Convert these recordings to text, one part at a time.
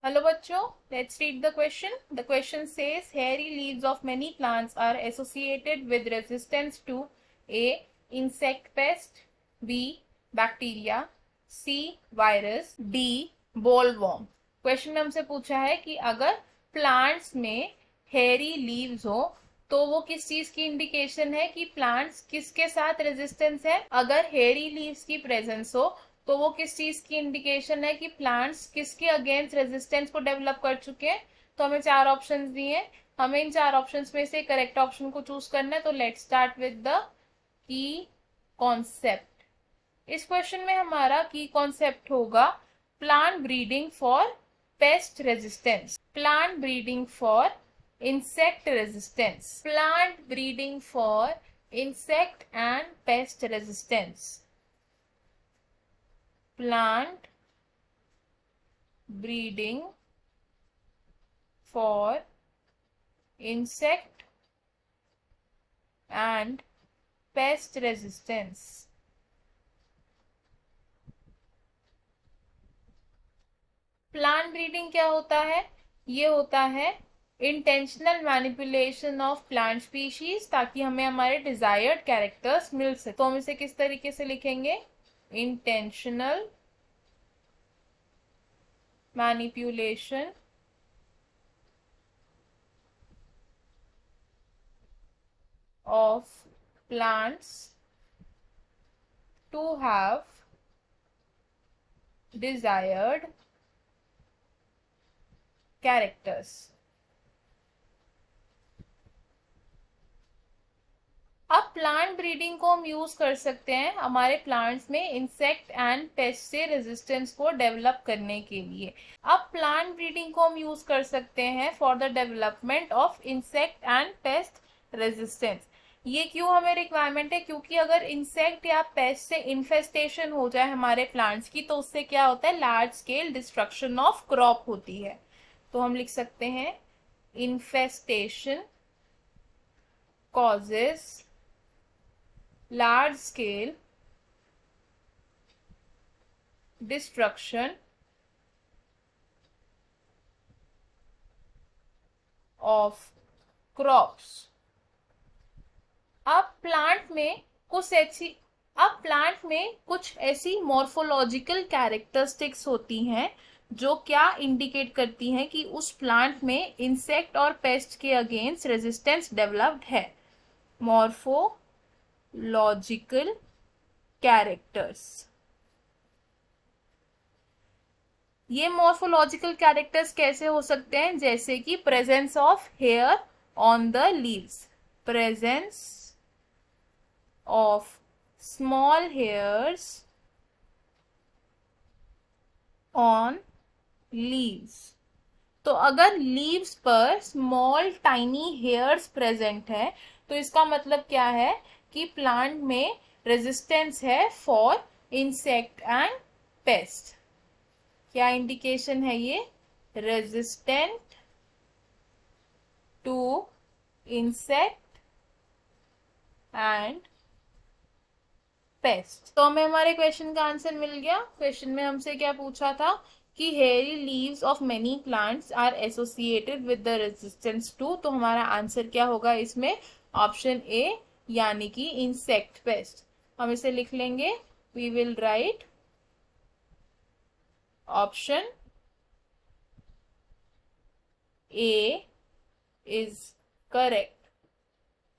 Hello bachcho, let's read the question. The question says hairy leaves of many plants are associated with resistance to A. insect pest, B. bacteria, C. virus, D. bollworm. Question में हमसे पूछा है कि अगर plants में hairy leaves हो तो वो किस चीज की इंडिकेशन है कि प्लांट्स किसके साथ रेजिस्टेंस है। अगर हेयरी लीव्स की प्रेजेंस हो तो वो किस चीज की इंडिकेशन है कि प्लांट्स किसके अगेंस्ट रेजिस्टेंस को डेवलप कर चुके हैं। तो हमें चार ऑप्शंस दिए हैं, हमें इन चार ऑप्शंस में से करेक्ट ऑप्शन को चूज करना है। तो let's start with the key concept. इस क्वेश्चन में हमारा की कॉन्सेप्ट होगा plant breeding for paste resistance, plant breeding for insect resistance, plant breeding for insect and pest resistance, plant breeding for insect and pest resistance। Plant breeding क्या होता है? ये होता है intentional manipulation of plant species ताकि हमें हमारे desired characters मिल सके। तो हम इसे किस तरीके से लिखेंगे? Intentional manipulation of plants to have desired characters। अब प्लांट ब्रीडिंग को हम यूज कर सकते हैं हमारे प्लांट्स में इंसेक्ट एंड पेस्ट से रेजिस्टेंस को डेवलप करने के लिए। अब प्लांट ब्रीडिंग को हम यूज कर सकते हैं for the development of insect and paste resistance. ये क्यों हमें रिक्वायरमेंट है? क्योंकि अगर इंसेक्ट या पेस्ट से इन्फेस्टेशन हो जाए हमारे प्लांट्स की तो उससे क्या होता है? Large scale destruction of crop होती है। तो हम लिख सकते हैं infestation causes large scale destruction of crops। अब प्लांट में कुछ ऐसी मॉर्फोलॉजिकल कैरेक्टरिस्टिक्स होती हैं जो क्या इंडिकेट करती हैं कि उस प्लांट में इंसेक्ट और पेस्ट के अगेंस्ट रेजिस्टेंस डेवलप्ड है। मॉर्फोलॉजिकल कैरेक्टर्स, ये मॉर्फोलॉजिकल कैरेक्टर्स कैसे हो सकते हैं? जैसे कि presence of hair on the leaves, presence of small hairs on leaves. तो अगर लीव्स पर स्मॉल टाइनी हेयर्स प्रेजेंट है तो इसका मतलब क्या है कि प्लांट में रेजिस्टेंस है फॉर इंसेक्ट एंड पेस्ट। क्या इंडिकेशन है ये? Resistant to insect and pest. तो हमें हमारे क्वेश्चन का आंसर मिल गया। क्वेश्चन में हमसे क्या पूछा था कि hairy leaves of many plants are associated with the resistance to. तो हमारा आंसर क्या होगा इसमें? ऑप्शन ए, यानी कि इंसेक्ट पेस्ट। हम इसे लिख लेंगे, we will write option A is correct.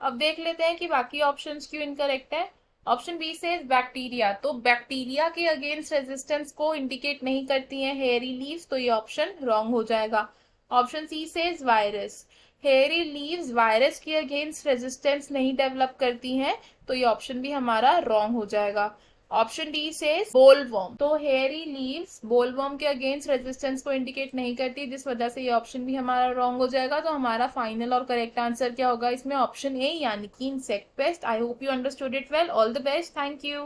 अब देख लेते हैं कि बाकी ऑप्शंस क्यों इनकरेक्ट है। ऑप्शन बी से बैक्टीरिया, तो बैक्टीरिया के अगेंस्ट रेजिस्टेंस को इंडिकेट नहीं करती हैं हेयरी लीव्स, तो ये ऑप्शन रॉन्ग हो जाएगा। ऑप्शन सी से वायरस, हेयरी लीव्स वायरस के अगेंस्ट रेजिस्टेंस नहीं डेवलप करती हैं, तो ये ऑप्शन भी हमारा रॉन्ग हो जाएगा। ऑप्शन डी से बोलवर्म, तो हेयरी लीव्स बोलवर्म के अगेंस्ट रेजिस्टेंस को इंडिकेट नहीं करती, जिस वजह से ये ऑप्शन भी हमारा रॉन्ग हो जाएगा। तो हमारा फाइनल और करेक्ट आंसर क्या होगा इसमें? ऑप्शन ए, यानी कि insect pest. I hope you understood it well. All the best, thank you.